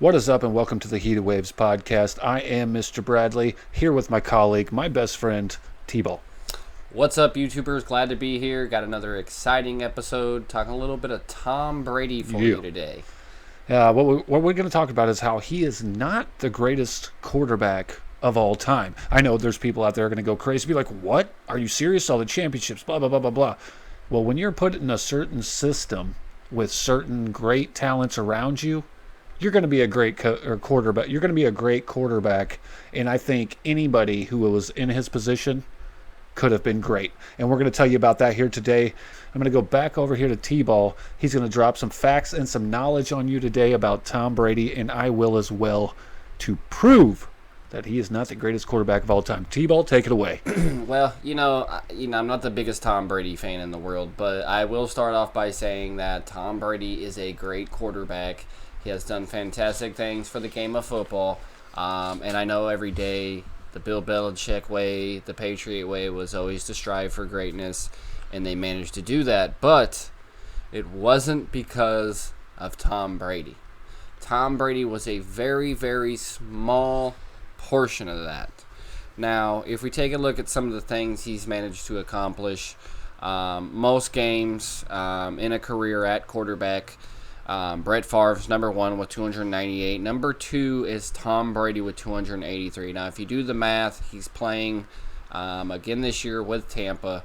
What is up, and welcome to the Heat of Waves podcast. I am Mr. Bradley, here with my colleague, my best friend, T-Ball. What's up, YouTubers? Glad to be here. Got another exciting episode, talking a little bit of Tom Brady for you today. What we're going to talk about is how he is not the greatest quarterback of all time. I know there's people out there going to go crazy, be like, what? Are you serious? All the championships, blah, blah, blah, blah, blah. Well, when you're put in a certain system with certain great talents around you, you're going to be a great quarterback. You're going to be a great quarterback, and I think anybody who was in his position could have been great. And we're going to tell you about that here today. I'm going to go back over here to T-Ball. He's going to drop some facts and some knowledge on you today about Tom Brady, and I will as well, to prove that he is not the greatest quarterback of all time. T-Ball, take it away. Well, I'm not the biggest Tom Brady fan in the world, but I will start off by saying that Tom Brady is a great quarterback. He has done fantastic things for the game of football, and I know every day the Bill Belichick way, the Patriot way, was always to strive for greatness, and they managed to do that, but it wasn't because of Tom Brady. Tom Brady was a very, very small portion of that. Now, if we take a look at some of the things he's managed to accomplish, most games in a career at quarterback, Brett Favre's number one with 298. Number two is Tom Brady with 283. Now, if you do the math, he's playing again this year with Tampa.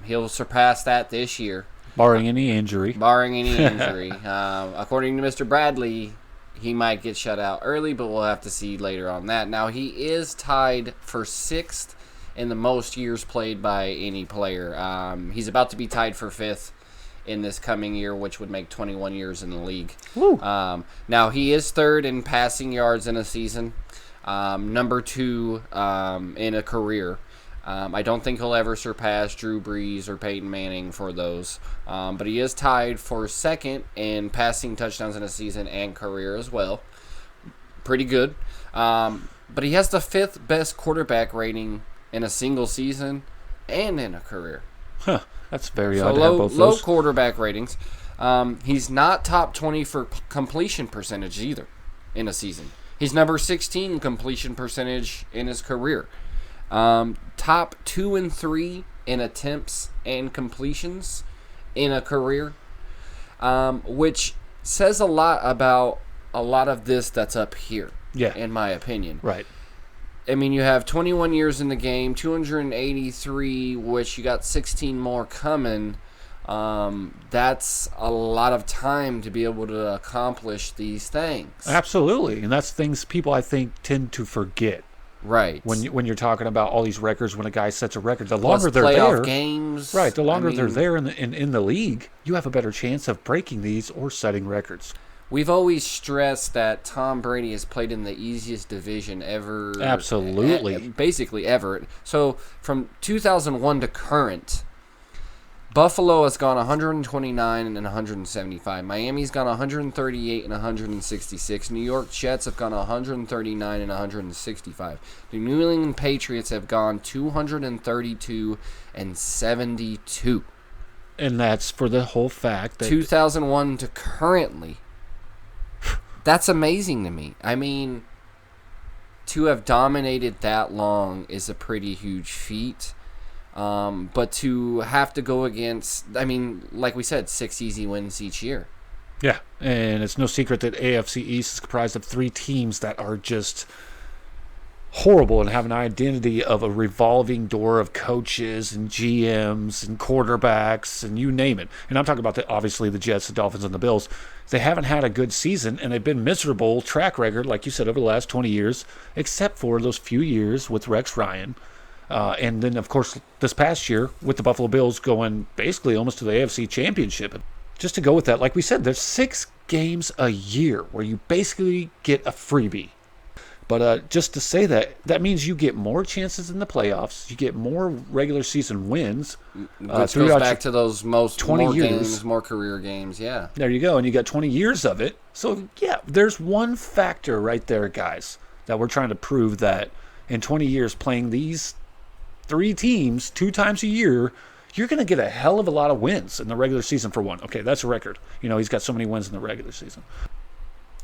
He'll surpass that this year. Barring any injury. According to Mr. Bradley, he might get shut out early, but we'll have to see later on that. Now, he is tied for sixth in the most years played by any player. He's about to be tied for fifth in this coming year, which would make 21 years in the league. Now, he is third in passing yards in a season, number two in a career. I don't think he'll ever surpass Drew Brees or Peyton Manning for those, but he is tied for second in passing touchdowns in a season and career as well. Pretty good. But he has the fifth best quarterback rating in a single season and in a career. Huh. That's very so odd to have both low those. quarterback ratings. He's not top 20 for completion percentage either in a season. He's number 16 in completion percentage in his career. Top 2 and 3 in attempts and completions in a career, which says a lot about a lot of this that's up here, in my opinion. Right. I mean, you have 21 years in the game, 283, which you got 16 more coming. That's a lot of time to be able to accomplish these things. Absolutely, and that's things people, I think, tend to forget. Right. When you're talking about all these records, when a guy sets a record, the Plus longer they're playoff there, games. right? The longer they're there in the league, you have a better chance of breaking these or setting records. We've always stressed that Tom Brady has played in the easiest division ever. Absolutely. Basically ever. So from 2001 to current, Buffalo has gone 129 and 175. Miami's gone 138 and 166. New York Jets have gone 139 and 165. The New England Patriots have gone 232 and 72. And that's for the whole fact that 2001 to currently. That's amazing to me. I mean, to have dominated that long is a pretty huge feat. But to have to go against, I mean, like we said, 6 easy wins each year. Yeah, and it's no secret that AFC East is comprised of 3 teams that are just horrible and have an identity of a revolving door of coaches and GMs and quarterbacks and you name it. And I'm talking about, obviously, the Jets, the Dolphins, and the Bills. They haven't had a good season, and they've been miserable track record, like you said, over the last 20 years, except for those few years with Rex Ryan. And then, of course, this past year with the Buffalo Bills going basically almost to the AFC Championship. Just to go with that, like we said, there's 6 games a year where you basically get a freebie. But just to say that means you get more chances in the playoffs. You get more regular season wins. Which goes back to those more games, more career games, yeah. There you go, and you got 20 years of it. So, yeah, there's one factor right there, guys, that we're trying to prove that in 20 years playing these 3 teams 2 times a year, you're going to get a hell of a lot of wins in the regular season for one. Okay, that's a record. You know, he's got so many wins in the regular season.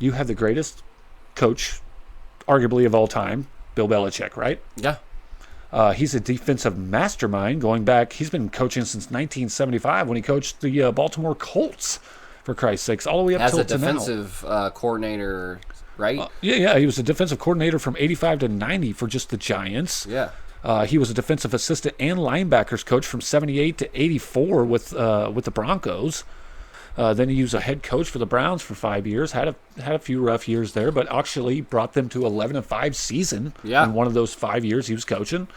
You have the greatest coach, arguably of all time, Bill Belichick, right? Yeah. He's a defensive mastermind going back. He's been coaching since 1975 when he coached the Baltimore Colts, for Christ's sakes, all the way up As till a to now. defensive coordinator, right? Yeah. He was a defensive coordinator from 85 to 90 for just the Giants. Yeah. He was a defensive assistant and linebackers coach from 78 to 84 with the Broncos. Then he was a head coach for the Browns for 5 years. Had a few rough years there, but actually brought them to 11-5 season. Yeah. In one of those 5 years he was coaching.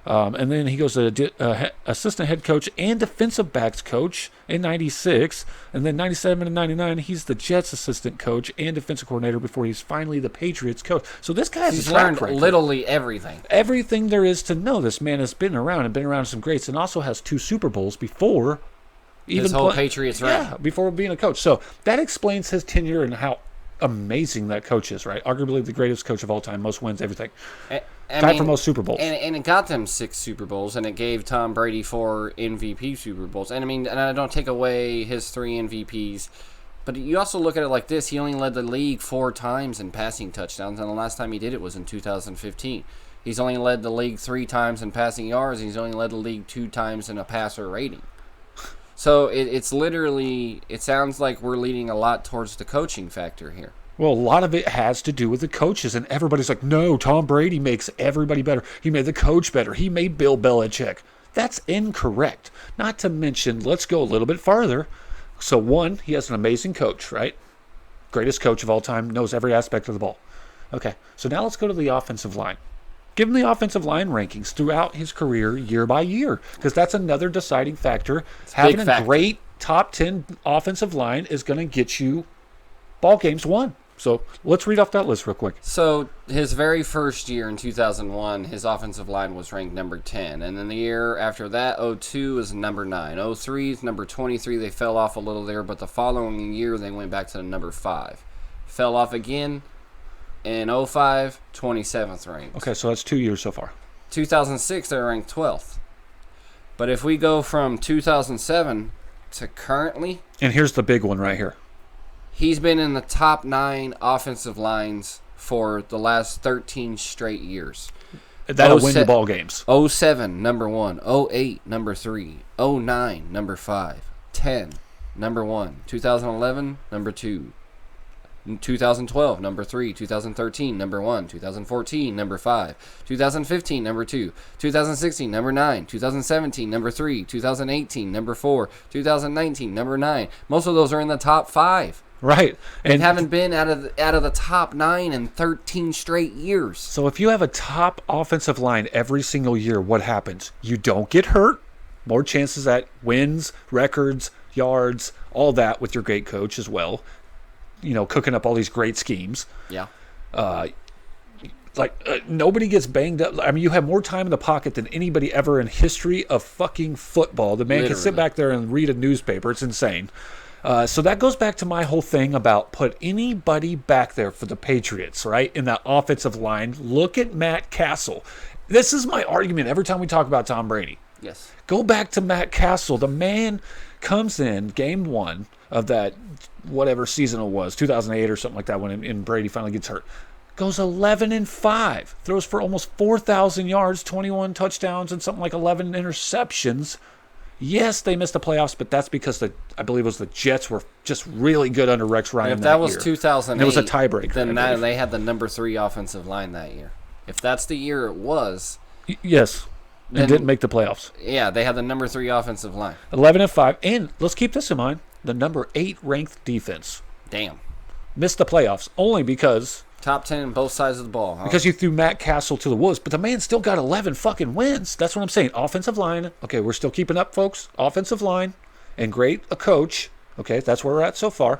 And then he goes to assistant head coach and defensive backs coach in 96. And then 97 and 99, he's the Jets assistant coach and defensive coordinator before he's finally the Patriots coach. So this guy has He's a track learned record. literally everything. Everything there is to know. This man has been around some greats, and also has 2 Super Bowls before His whole Patriots run. Yeah, before being a coach. So that explains his tenure and how amazing that coach is, right? Arguably the greatest coach of all time, most wins, everything. Tied for most Super Bowls. And it got them 6 Super Bowls, and it gave Tom Brady 4 MVP Super Bowls. And I mean, and I don't take away his 3 MVPs, but you also look at it like this. He only led the league 4 times in passing touchdowns, and the last time he did it was in 2015. He's only led the league 3 times in passing yards, and he's only led the league 2 times in a passer rating. So it's literally, it sounds like we're leading a lot towards the coaching factor here. Well, a lot of it has to do with the coaches, and everybody's like, no, Tom Brady makes everybody better. He made the coach better. He made Bill Belichick. That's incorrect. Not to mention, let's go a little bit farther. So, one, he has an amazing coach, right? Greatest coach of all time, knows every aspect of the ball. Okay, so now let's go to the offensive line. Give him the offensive line rankings throughout his career, year by year, because that's another deciding factor. Having a great top 10 offensive line is going to get you ball games won. So let's read off that list real quick. So his very first year in 2001, his offensive line was ranked number 10. And then the year after that, 02 is number 9. 03 is number 23. They fell off a little there, but the following year they went back to the number 5. Fell off again in 05, 27th ranked. Okay, so that's 2 years so far. 2006, they're ranked 12th. But if we go from 2007 to currently... And here's the big one right here. He's been in the top 9 offensive lines for the last 13 straight years. That'll win you ball games. 07, number 1. 08, number 3. 09, number 5. 10, number 1. 2011, number 2. 2012, number 3. 2013, number 1. 2014, number 5. 2015, number 2. 2016, number 9. 2017, number 3. 2018, number 4. 2019, number 9. Most of those are in the top 5. Right. And haven't been out of the top 9 in 13 straight years. So if you have a top offensive line every single year, what happens? You don't get hurt. More chances at wins, records, yards, all that with your great coach as well. You know, cooking up all these great schemes. Yeah. Nobody gets banged up. I mean, you have more time in the pocket than anybody ever in history of fucking football. The man can sit back there and read a newspaper. It's insane. So that goes back to my whole thing about put anybody back there for the Patriots, right, in that offensive line. Look at Matt Castle. This is my argument every time we talk about Tom Brady. Yes. Go back to Matt Castle. The man comes in game 1 of that whatever season it was, 2008 or something like that, when Brady finally gets hurt. Goes 11-5. Throws for almost 4,000 yards, 21 touchdowns, and something like 11 interceptions. Yes, they missed the playoffs, but that's because I believe it was the Jets were just really good under Rex Ryan. And if that was year. 2008, and it was a tiebreaker. Then they had the number 3 offensive line that year. If that's the year it was, yes, and didn't make the playoffs. Yeah, they had the number 3 offensive line. 11-5, and let's keep this in mind: the number 8 ranked defense. Damn. Missed the playoffs only because. Top 10 on both sides of the ball. Huh? Because you threw Matt Castle to the wolves, but the man still got 11 fucking wins. That's what I'm saying. Offensive line. Okay, we're still keeping up, folks. Offensive line and great a coach. Okay, that's where we're at so far.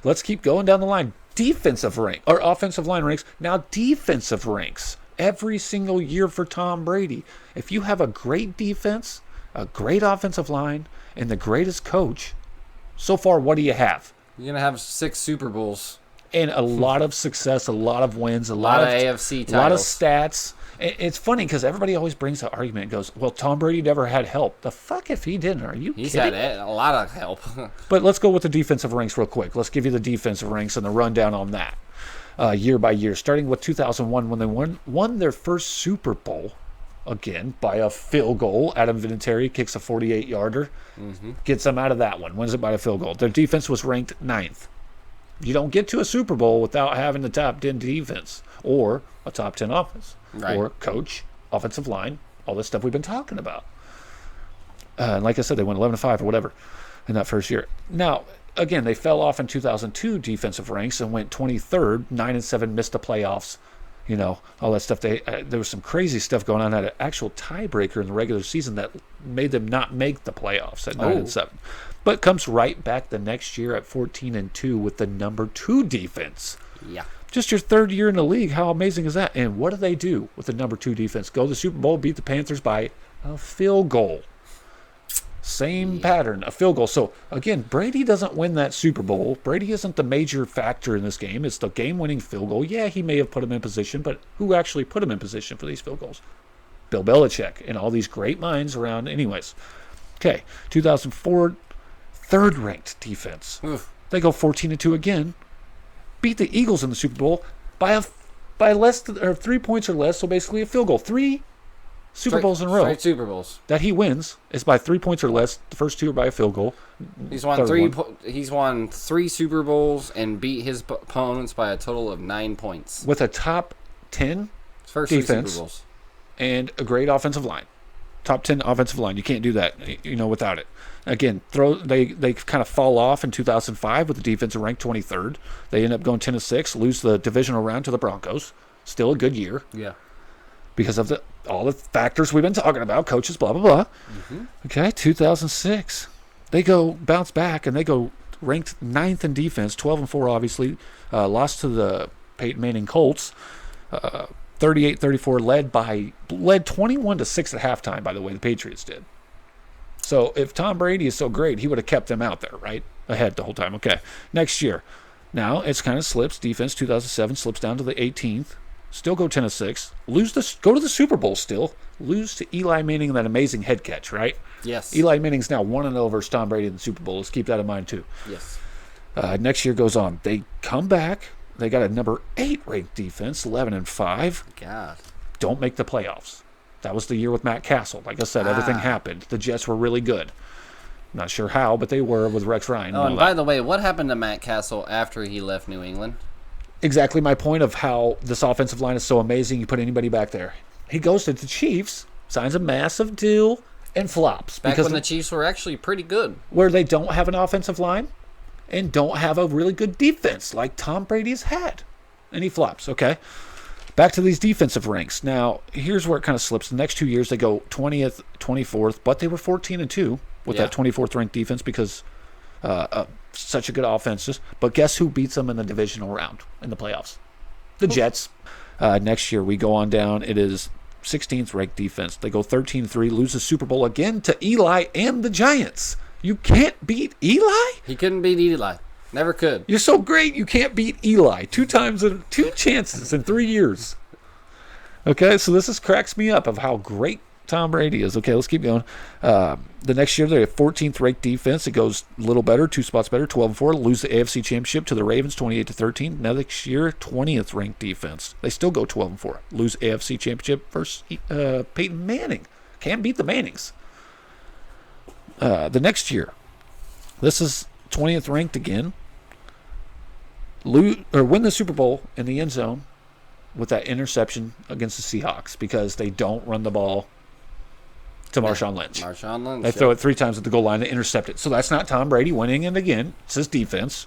Let's keep going down the line. Defensive rank or offensive line ranks. Now defensive ranks every single year for Tom Brady. If you have a great defense, a great offensive line, and the greatest coach, so far, what do you have? You're going to have 6 Super Bowls. and a lot of success, a lot of wins, a lot lot of of AFC a lot of titles. stats. It's funny because everybody always brings the argument and goes, well, Tom Brady never had help. The fuck if he didn't. Are you He's kidding? had a lot of help. But let's go with the defensive ranks real quick. Let's give you the defensive ranks and the rundown on that year by year. Starting with 2001 when they won their first Super Bowl, again, by a field goal. Adam Vinatieri kicks a 48-yarder, gets them out of that one, wins it by a field goal. Their defense was ranked 9th. You don't get to a Super Bowl without having the top 10 defense or a top 10 offense or coach, offensive line, all this stuff we've been talking about. And like I said, they went 11-5 or whatever in that first year. Now, again, they fell off in 2002 defensive ranks and went 23rd, 9-7, missed the playoffs. You know, all that stuff. There was some crazy stuff going on. Had an actual tiebreaker in the regular season that made them not make the playoffs at 9-7. But comes right back the next year at 14-2 with the number 2 defense. Yeah. Just your third year in the league. How amazing is that? And what do they do with the number 2 defense? Go to the Super Bowl, beat the Panthers by a field goal. Same pattern, a field goal. So, again, Brady doesn't win that Super Bowl. Brady isn't the major factor in this game. It's the game-winning field goal. Yeah, he may have put him in position, but who actually put him in position for these field goals? Bill Belichick and all these great minds around. Anyways, okay, 2004, third-ranked defense. Oof. They go 14-2 again. Beat the Eagles in the Super Bowl by less than, or 3 points or less. So basically a field goal. 3 Super Bowls in a row Straight Super Bowls. that he wins is by 3 points or less. The first 2 are by a field goal. He's won He's won 3 Super Bowls and beat his opponents by a total of 9 points. With a top 10 First defense 3 Super Bowls. and a great offensive line. Top 10 offensive line. You can't do that, without it. Again, they kind of fall off in 2005 with the defense ranked 23rd. They end up going 10-6, lose the divisional round to the Broncos. Still a good year. Yeah. Because of all the factors we've been talking about, coaches, blah, blah, blah. Okay, 2006. They bounce back, and they go ranked 9th in defense, 12-4, obviously. Lost to the Peyton Manning Colts, 38-34, led 21-6 at halftime, by the way, the Patriots did. So if Tom Brady is so great, he would have kept them out there, right? Ahead the whole time. Okay, next year. Now, it's kind of slips. Defense, 2007, slips down to the 18th. Still go 10-6. Go to the Super Bowl still. Lose to Eli Manning in that amazing head catch, right? Yes. Eli Manning's now 1-0 versus Tom Brady in the Super Bowl. Let's keep that in mind, too. Yes. Next year goes on. They come back. They got a number 8 ranked defense, 11-5. God. Don't make the playoffs. That was the year with Matt Castle. Like I said, everything happened. The Jets were really good. Not sure how, but they were with Rex Ryan. Oh, and by the way, what happened to Matt Castle after he left New England? Exactly my point of how this offensive line is so amazing. You put anybody back there. He goes to the Chiefs, signs a massive deal, and flops. Back when the Chiefs were actually pretty good. Where they don't have an offensive line and don't have a really good defense like Tom Brady's had. And he flops, okay? Back to these defensive ranks. Now, here's where it kind of slips. The next 2 years, they go 20th, 24th, but they were 14-2 with that 24th ranked defense because such a good offense. But guess who beats them in the divisional round in the playoffs? The Jets. Next year, we go on down. It is 16th ranked defense. They go 13-3, lose the Super Bowl again to Eli and the Giants. You can't beat Eli? He couldn't beat Eli. Never could. You're so great, you can't beat Eli. 2 chances in 3 years. Okay, so this cracks me up of how great Tom Brady is. Okay, let's keep going. The next year, they have 14th ranked defense. It goes a little better, 2 spots better, 12-4. Lose the AFC Championship to the Ravens, 28-13. Next year, 20th ranked defense. They still go 12-4. Lose AFC Championship versus Peyton Manning. Can't beat the Mannings. The next year, this is 20th ranked again. Win the Super Bowl in the end zone with that interception against the Seahawks because they don't run the ball to Marshawn Lynch. Marshawn Lynch. They throw it 3 times at the goal line. They intercept it. So that's not Tom Brady winning it again. It's his defense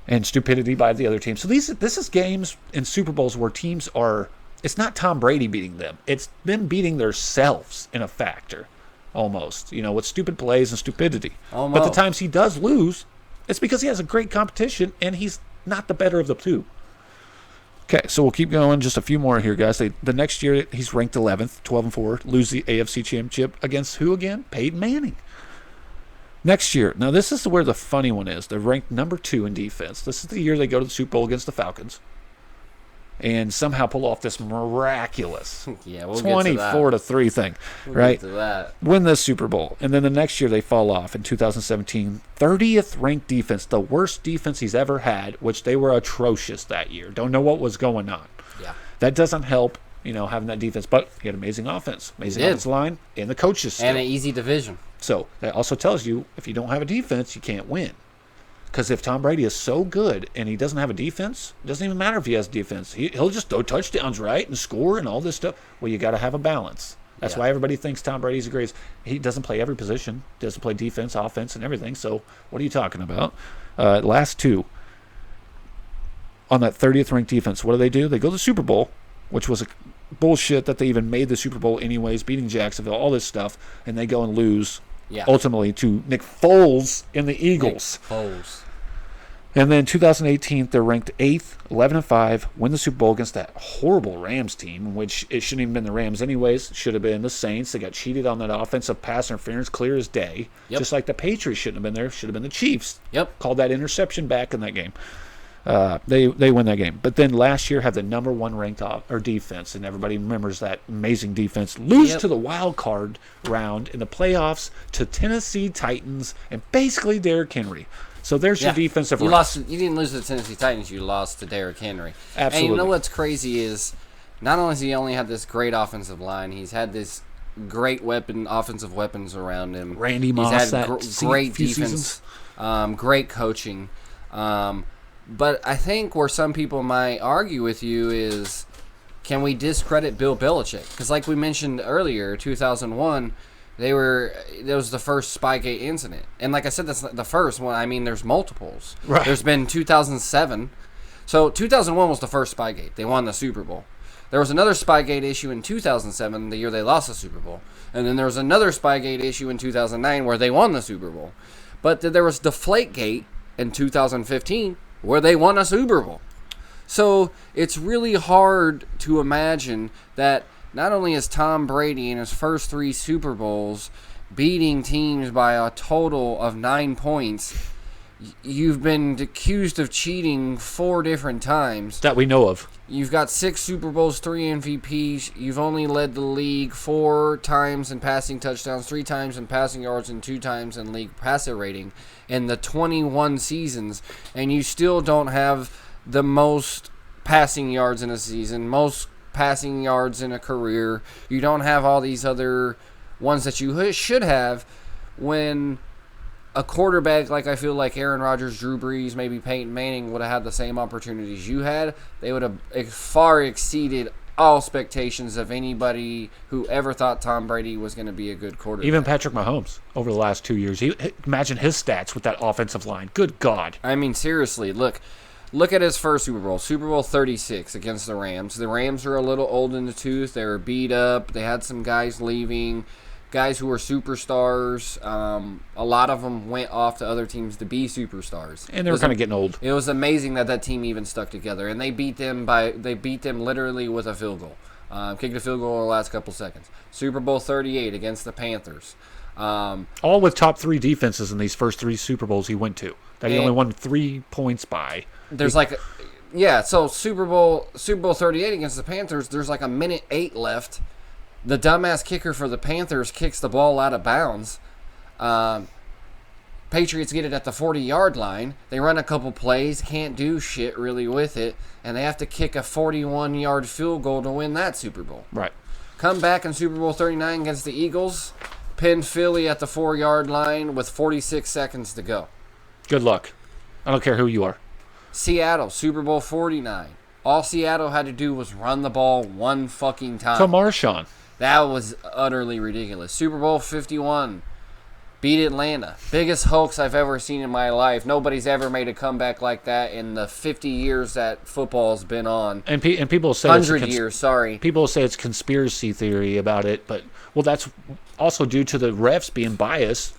and stupidity by the other team. So this is games in Super Bowls where teams are – it's not Tom Brady beating them. It's them beating themselves in a factor almost, with stupid plays and stupidity. Almost. But the times he does lose, it's because he has a great competition and he's not the better of the two. Okay, so we'll keep going. Just a few more here, guys. The next year, he's ranked 11th, 12-4. Lose the AFC Championship against who again? Peyton Manning. Next year, now this is where the funny one is. They're ranked number 2 in defense. This is the year they go to the Super Bowl against the Falcons and somehow pull off this miraculous We'll 24-3 thing, right? Get to that. Win the Super Bowl. And then the next year they fall off in 2017. 30th ranked defense, the worst defense he's ever had, which they were atrocious that year. Don't know what was going on. Yeah. That doesn't help, having that defense. But he had amazing offense, offensive line, and the coaches still. And an easy division. So that also tells you if you don't have a defense, you can't win. Because if Tom Brady is so good and he doesn't have a defense, it doesn't even matter if he has defense. He'll just throw touchdowns, right, and score and all this stuff. Well, you got to have a balance. That's why everybody thinks Tom Brady's the greatest. He doesn't play every position. Doesn't play defense, offense, and everything. So what are you talking about? Last two. On that 30th ranked defense, what do? They go to the Super Bowl, which was a bullshit that they even made the Super Bowl anyways, beating Jacksonville, all this stuff, and they go and lose ultimately to Nick Foles and the Eagles. Nick Foles. And then 2018, they're ranked 8th, 11-5, win the Super Bowl against that horrible Rams team, which it shouldn't even been the Rams anyways. Should have been the Saints. They got cheated on that offensive pass interference, clear as day. Yep. Just like the Patriots shouldn't have been there. Should have been the Chiefs. Yep. Called that interception back in that game. They win that game. But then last year have the number 1 ranked defense, and everybody remembers that amazing defense. Lose to the wild card round in the playoffs to Tennessee Titans and basically Derrick Henry. So there's your defensive loss. You didn't lose to the Tennessee Titans. You lost to Derrick Henry. Absolutely. And you know what's crazy is not only has he only had this great offensive line, he's had this great offensive weapons around him. Randy Moss, he's had great defense, great coaching. But I think where some people might argue with you is, can we discredit Bill Belichick? Because like we mentioned earlier, 2001, there was the first Spygate incident. And like I said, that's not the first one. I mean, there's multiples. Right. There's been 2007. So 2001 was the first Spygate. They won the Super Bowl. There was another Spygate issue in 2007, the year they lost the Super Bowl. And then there was another Spygate issue in 2009 where they won the Super Bowl. But there was Deflategate in 2015 where they won a Super Bowl. So it's really hard to imagine that not only is Tom Brady in his first 3 Super Bowls beating teams by a total of 9 points, you've been accused of cheating 4 different times. That we know of. You've got 6 Super Bowls, 3 MVPs. You've only led the league 4 times in passing touchdowns, 3 times in passing yards, and 2 times in league passer rating in the 21 seasons. And you still don't have the most passing yards in a season, most passing yards in a career. You don't have all these other ones that you should have when a quarterback like I feel like Aaron Rodgers, Drew Brees, maybe Peyton Manning would have had the same opportunities you had. They would have far exceeded all expectations of anybody who ever thought Tom Brady was going to be a good quarterback. Even Patrick Mahomes over the last 2 years. Imagine his stats with that offensive line. Good God. I mean, seriously, look at his first Super Bowl, Super Bowl 36 against the Rams. The Rams are a little old in the tooth. They were beat up. They had some guys leaving, guys who were superstars. A lot of them went off to other teams to be superstars. And they were kind of getting old. It was amazing that team even stuck together. And they beat them literally with a field goal. Kicked a field goal in the last couple seconds. Super Bowl 38 against the Panthers. All with top 3 defenses in these first 3 Super Bowls he went to. That he only won 3 points by. There's so Super Bowl 38 against the Panthers, there's like a minute 8 left. The dumbass kicker for the Panthers kicks the ball out of bounds. Patriots get it at the 40-yard line. They run a couple plays, can't do shit really with it, and they have to kick a 41-yard field goal to win that Super Bowl. Right. Come back in Super Bowl 39 against the Eagles, pin Philly at the 4-yard line with 46 seconds to go. Good luck. I don't care who you are. Seattle, Super Bowl 49. All Seattle had to do was run the ball one fucking time. To Marshawn. That was utterly ridiculous. Super Bowl 51. Beat Atlanta. Biggest hoax I've ever seen in my life. Nobody's ever made a comeback like that in the 50 years that football's been on. And people say 100 years, sorry. People say it's conspiracy theory about it, but that's also due to the refs being biased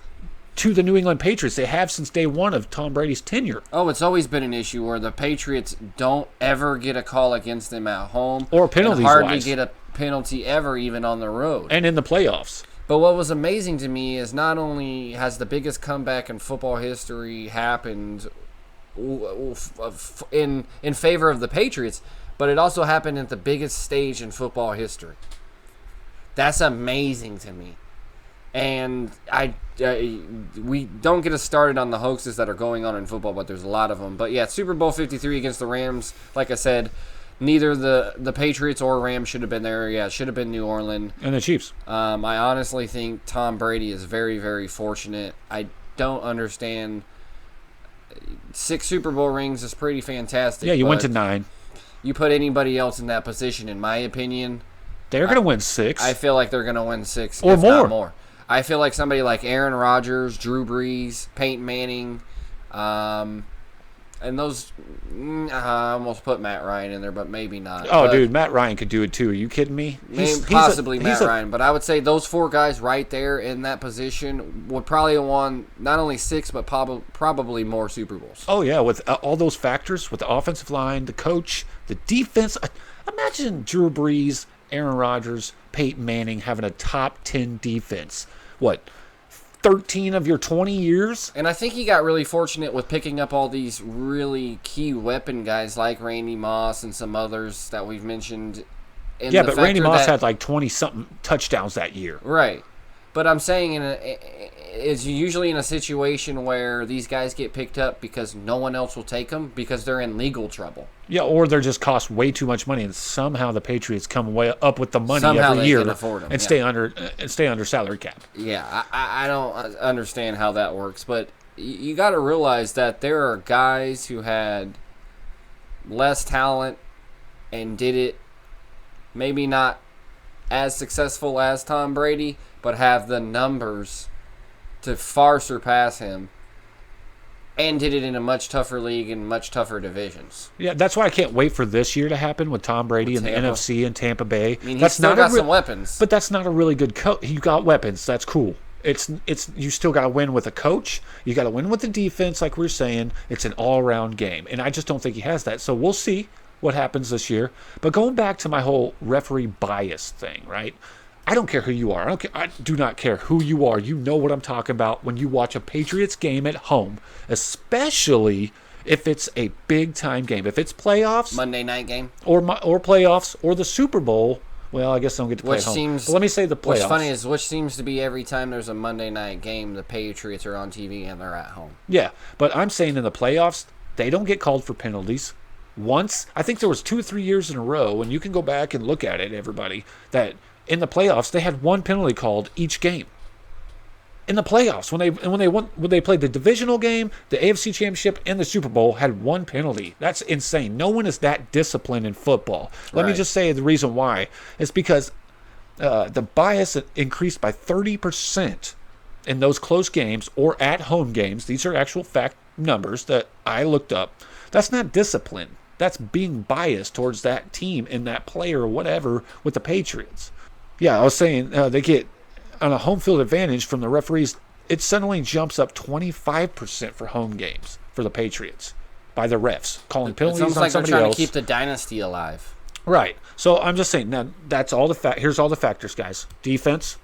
to the New England Patriots. They have since day one of Tom Brady's tenure. Oh, it's always been an issue where the Patriots don't ever get a call against them at home. Or penalties and hardly get a penalty ever, even on the road. And in the playoffs. But what was amazing to me is not only has the biggest comeback in football history happened in favor of the Patriots, but it also happened at the biggest stage in football history. That's amazing to me. And we don't get us started on the hoaxes that are going on in football, but there's a lot of them. But yeah, Super Bowl 53 against the Rams, like I said, neither the Patriots or Rams should have been there. Yeah, it should have been New Orleans. And the Chiefs. I honestly think Tom Brady is very, very fortunate. I don't understand. 6 Super Bowl rings is pretty fantastic. Yeah, you went to 9. You put anybody else in that position, in my opinion, they're going to win 6. I feel like they're going to win 6 or if more. Not more. I feel like somebody like Aaron Rodgers, Drew Brees, Peyton Manning, and those, I almost put Matt Ryan in there, but maybe not. Oh, dude, Matt Ryan could do it too. Are you kidding me? Possibly Matt Ryan, but I would say those 4 guys right there in that position would probably have won not only 6, but probably more Super Bowls. Oh, yeah, with all those factors, with the offensive line, the coach, the defense. Imagine Drew Brees, Aaron Rodgers, Peyton Manning having a top 10 defense. What, 13 of your 20 years? And I think he got really fortunate with picking up all these really key weapon guys like Randy Moss and some others that we've mentioned. Yeah, but Randy Moss had like 20-something touchdowns that year. Right. But I'm saying it's usually in a situation where these guys get picked up because no one else will take them because they're in legal trouble. Yeah, or they're just cost way too much money, and somehow the Patriots come way up with the money every year can afford them, and stay under salary cap. Yeah, I don't understand how that works, but you got to realize that there are guys who had less talent and did it maybe not as successful as Tom Brady, but have the numbers to far surpass him, and did it in a much tougher league and much tougher divisions. Yeah, that's why I can't wait for this year to happen with Tom Brady and the NFC and Tampa Bay. I mean, he's still got some weapons. But that's not a really good coach. You got weapons. That's cool. It's you still got to win with a coach. You got to win with the defense, like we were saying. It's an all-around game, and I just don't think he has that. So we'll see what happens this year. But going back to my whole referee bias thing, right? I don't care who you are. I do not care who you are. You know what I'm talking about when you watch a Patriots game at home, especially if it's a big-time game. If it's playoffs. Monday night game. Or playoffs or the Super Bowl. Well, I guess I don't get to play at home. But let me say the playoffs. What's funny is which seems to be every time there's a Monday night game, the Patriots are on TV and they're at home. Yeah, but I'm saying in the playoffs, they don't get called for penalties. Once, I think there was 2 or 3 years in a row, and you can go back and look at it, everybody, that in the playoffs they had 1 penalty called each game. In the playoffs, when they played the divisional game, the AFC Championship, and the Super Bowl, had 1 penalty. That's insane. No one is that disciplined in football. Let me just say the reason why. It's because the bias increased by 30% in those close games or at home games. These are actual fact numbers that I looked up. That's not discipline. That's being biased towards that team and that player or whatever with the Patriots. Yeah, I was saying they get on a home field advantage from the referees. It suddenly jumps up 25% for home games for the Patriots by the refs calling penalties on somebody else. It's almost like they're trying to keep the dynasty alive. Right. So I'm just saying. Now that's all the here's all the factors, guys. Defense,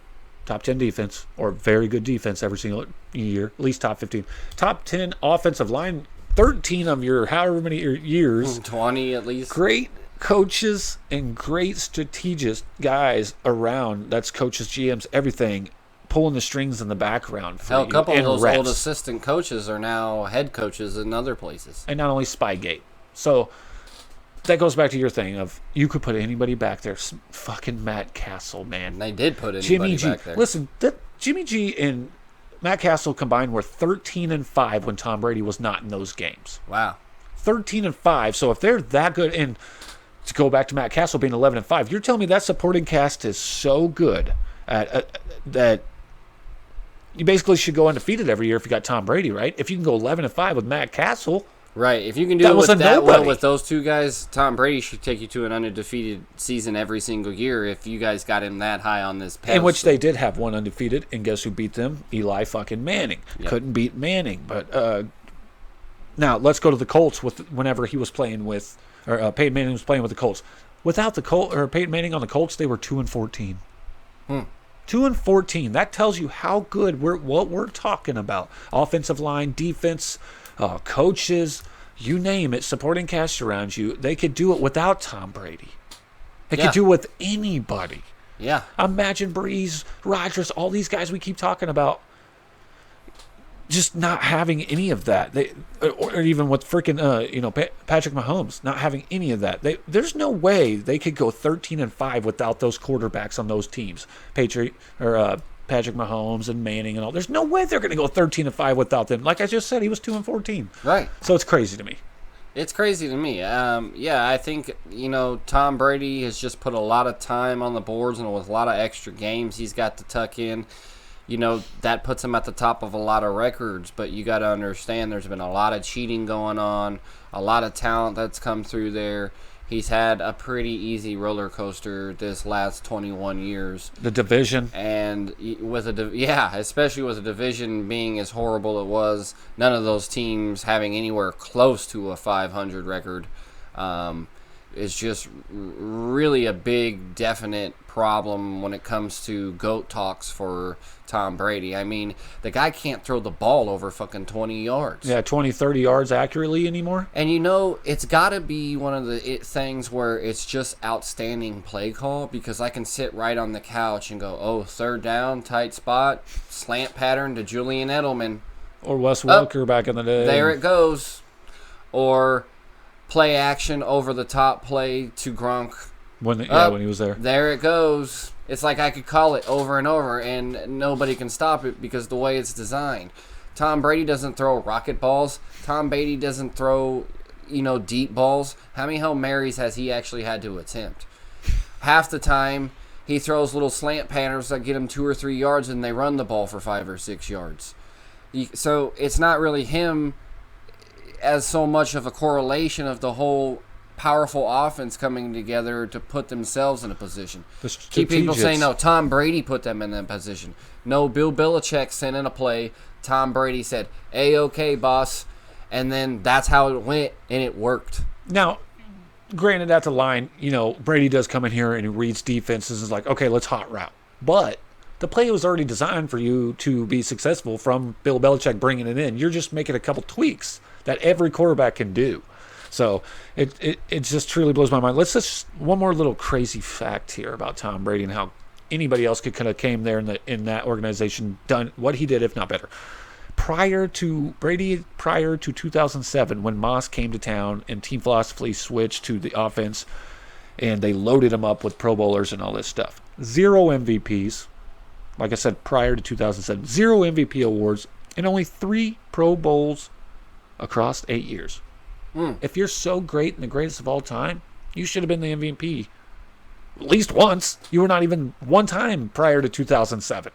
top 10 defense, or very good defense every single year, at least top 15. Top 10 offensive line, 13 of your however many years. 20 at least. Great coaches and great strategist guys around. That's coaches, GMs, everything, pulling the strings in the background for Hell, a couple of those refs. old assistant coaches are now head coaches in other places. And not only Spygate. So that goes back to your thing of you could put anybody back there. Fucking Matt Castle, man. And they did put anybody back there. Listen, Jimmy G and Matt Castle combined were 13-5 when Tom Brady was not in those games. Wow. 13-5. So if they're that good, and to go back to Matt Castle being 11-5, you're telling me that supporting cast is so good that you basically should go undefeated every year if you got Tom Brady, right? If you can go 11-5 with Matt Castle. Right. If you can do it with that well with those 2 guys, Tom Brady should take you to an undefeated season every single year if you guys got him that high on this pedestal. In which they did have 1 undefeated, and guess who beat them? Eli fucking Manning. Yep. Couldn't beat Manning. But now let's go to the Colts whenever he was playing with, or Peyton Manning was playing with the Colts. Without the Peyton Manning on the Colts, they were 2-14. 2-14. 2-14. That tells you how good what we're talking about. Offensive line, defense, coaches, you name it, supporting cast around you. They could do it without Tom Brady. They could do it with anybody. Yeah. Imagine Breeze, Rodgers, all these guys we keep talking about, just not having any of that. Or even with freaking Patrick Mahomes not having any of that. There's no way they could go 13-5 without those quarterbacks on those teams. Patrick Mahomes and Manning and all. There's no way they're going to go 13-5 without them. Like I just said, he was 2-14. Right. So it's crazy to me. It's crazy to me. I think, Tom Brady has just put a lot of time on the boards, and with a lot of extra games he's got to tuck in. That puts him at the top of a lot of records, but you got to understand there's been a lot of cheating going on, a lot of talent that's come through there. He's had a pretty easy roller coaster this last 21 years. The division. And especially with the division being as horrible it was, none of those teams having anywhere close to a 500 record is just really a big, definite problem when it comes to GOAT talks for Tom Brady. I mean, the guy can't throw the ball over fucking 20 yards. Yeah, 20, 30 yards accurately anymore. And it's got to be one of the things where it's just outstanding play call, because I can sit right on the couch and go, third down, tight spot, slant pattern to Julian Edelman. Or Wes Welker back in the day. There it goes. Or play action over the top play to Gronk. When he was there. There it goes. It's like I could call it over and over, and nobody can stop it because the way it's designed. Tom Brady doesn't throw rocket balls. Tom Brady doesn't throw, deep balls. How many Hail Marys has he actually had to attempt? Half the time, he throws little slant patterns that get him 2 or 3 yards, and they run the ball for 5 or 6 yards. So it's not really him as so much of a correlation of the whole powerful offense coming together to put themselves in a position. Keep people saying, no, Tom Brady put them in that position. No, Bill Belichick sent in a play. Tom Brady said, A-OK, boss. And then that's how it went, and it worked. Now, granted, at the line, Brady does come in here and he reads defenses and is like, okay, let's hot route. But the play was already designed for you to be successful from Bill Belichick bringing it in. You're just making a couple tweaks that every quarterback can do. So it just truly blows my mind. Let's just one more little crazy fact here about Tom Brady and how anybody else could kind of came there in that organization, done what he did, if not better. Prior to 2007, when Moss came to town and team philosophy switched to the offense, and they loaded him up with Pro Bowlers and all this stuff. 0 MVPs. Like I said, prior to 2007, 0 MVP awards and only 3 Pro Bowls across 8 years. If you're so great and the greatest of all time, you should have been the MVP at least once. You were not even one time prior to 2007.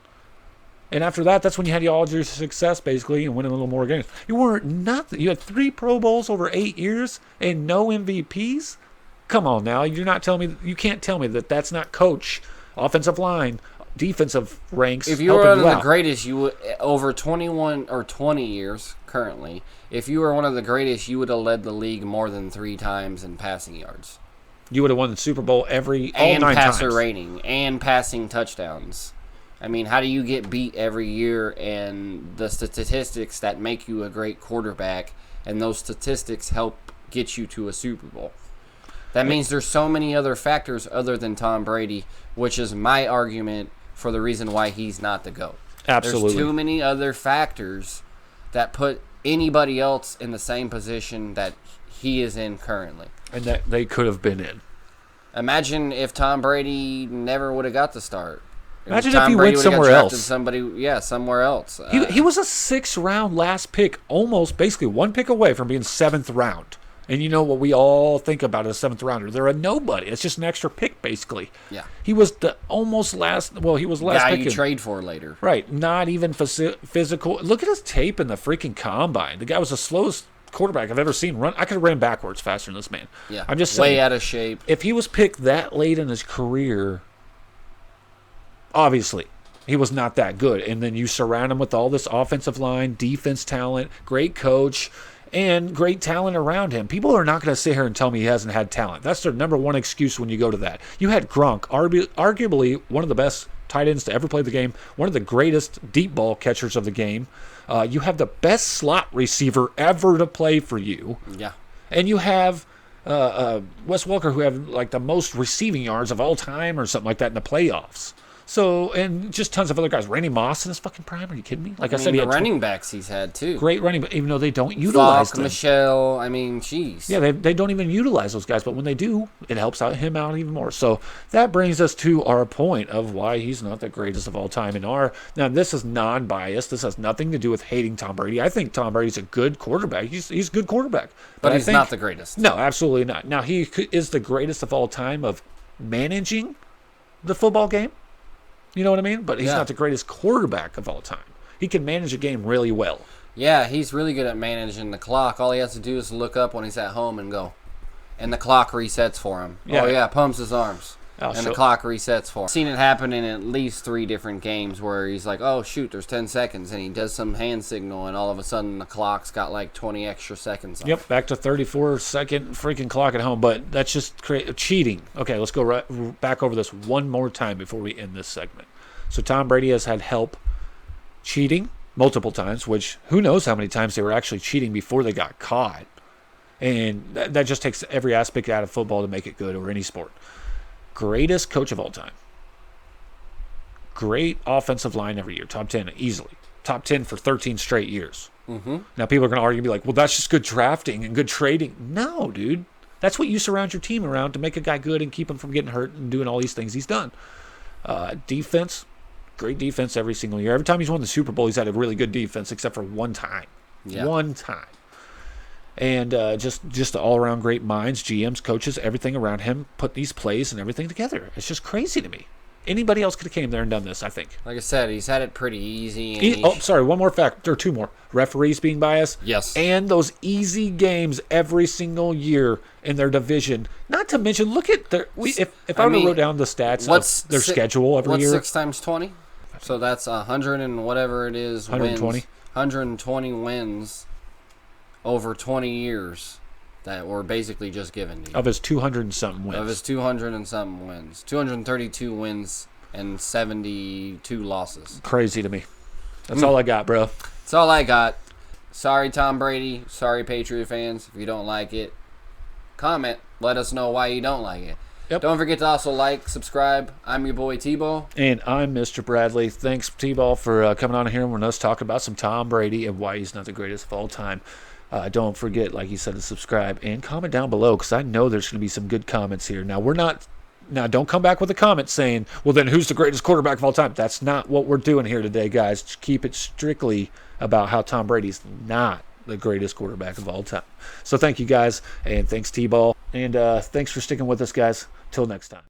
And after that, that's when you had all your success, basically, and winning a little more games. You weren't nothing. You had 3 Pro Bowls over 8 years and no MVPs? Come on now. You can't tell me that that's not coach, offensive line, defensive ranks. If you were one of the greatest, you would, over 21 or 20 years currently, if you were one of the greatest, you would have led the league more than 3 times in passing yards. You would have won the Super Bowl all 9 times. And passer rating and passing touchdowns. I mean, how do you get beat every year, and the statistics that make you a great quarterback, and those statistics help get you to a Super Bowl? That means there's so many other factors other than Tom Brady, which is my argument for the reason why he's not the GOAT. Absolutely. There's too many other factors that put anybody else in the same position that he is in currently. And that they could have been in. Imagine if Tom Brady never would have got the start. Imagine if he went somewhere else. Somewhere else. He was a 6th round last pick, almost basically 1 pick away from being 7th round. And you know what we all think about as a 7th rounder. They're a nobody. It's just an extra pick, basically. Yeah. He was the almost last. Well, he was last guy pick. You trade for later. Right. Not even physical. Look at his tape in the freaking combine. The guy was the slowest quarterback I've ever seen run. I could have ran backwards faster than this man. Yeah. I'm just saying. Way out of shape. If he was picked that late in his career, obviously, he was not that good. And then you surround him with all this offensive line, defense talent, great coach, and great talent around him. People are not going to sit here and tell me he hasn't had talent. That's their number one excuse when you go to that. You had Gronk, arguably one of the best tight ends to ever play the game, one of the greatest deep ball catchers of the game. You have the best slot receiver ever to play for you. Yeah. And you have Wes Welker, who have like the most receiving yards of all time or something like that in the playoffs. So, and just tons of other guys. Randy Moss in his fucking prime. Are you kidding me? Like I said, he the had running backs he's had, too. Great running, but even though they don't utilize them. Michelle, I mean, jeez. Yeah, they don't even utilize those guys, but when they do, it helps out him out even more. So that brings us to our point of why he's not the greatest of all time. Now, this is non-biased. This has nothing to do with hating Tom Brady. I think Tom Brady's a good quarterback. He's a good quarterback. But he's not the greatest. No, absolutely not. Now, he is the greatest of all time of managing the football game. You know what I mean? But he's not the greatest quarterback of all time. He can manage a game really well. Yeah, he's really good at managing the clock. All he has to do is look up when he's at home and go. And the clock resets for him. Yeah. Oh, yeah, pumps his arms. The clock resets for him. I've seen it happen in at least 3 different games where he's like, oh, shoot, there's 10 seconds. And he does some hand signal, and all of a sudden the clock's got like 20 extra seconds on Yep, back to 34-second freaking clock at home. But that's just cheating. Okay, let's go back over this one more time before we end this segment. So Tom Brady has had help cheating multiple times, which who knows how many times they were actually cheating before they got caught. And that just takes every aspect out of football to make it good, or any sport. Greatest coach of all time. Great offensive line every year. Top 10 easily. Top 10 for 13 straight years. Mm-hmm. Now people are going to argue and be like, well, that's just good drafting and good trading. No, dude. That's what you surround your team around to make a guy good and keep him from getting hurt and doing all these things he's done. Defense. Great defense every single year. Every time he's won the Super Bowl, he's had a really good defense, except for one time. Yeah. One time. And just all-around great minds, GMs, coaches, everything around him put these plays and everything together. It's just crazy to me. Anybody else could have came there and done this, I think. Like I said, he's had it pretty easy. Sorry, one more fact. Or 2 more. Referees being biased. Yes. And those easy games every single year in their division. Not to mention, look at their... If I wrote down the stats of their schedule every year... What's 6 times 20? So that's 100 and whatever it is. 120. 120 wins over 20 years that were basically just given to you. Of his 200 and something wins. Of his 200 and something wins. 232 wins and 72 losses. Crazy to me. That's all I got, bro. That's all I got. Sorry, Tom Brady. Sorry, Patriot fans. If you don't like it, comment. Let us know why you don't like it. Yep. Don't forget to also like, subscribe. I'm your boy T-Ball. And I'm Mr. Bradley. Thanks, T-Ball, for coming on here and us talking about some Tom Brady and why he's not the greatest of all time. Don't forget, like you said, to subscribe and comment down below, because I know there's going to be some good comments here. Now, don't come back with a comment saying, well, then who's the greatest quarterback of all time? That's not what we're doing here today, guys. Just keep it strictly about how Tom Brady's not the greatest quarterback of all time. So thank you, guys, and thanks, T-Ball. And thanks for sticking with us, guys. Till next time.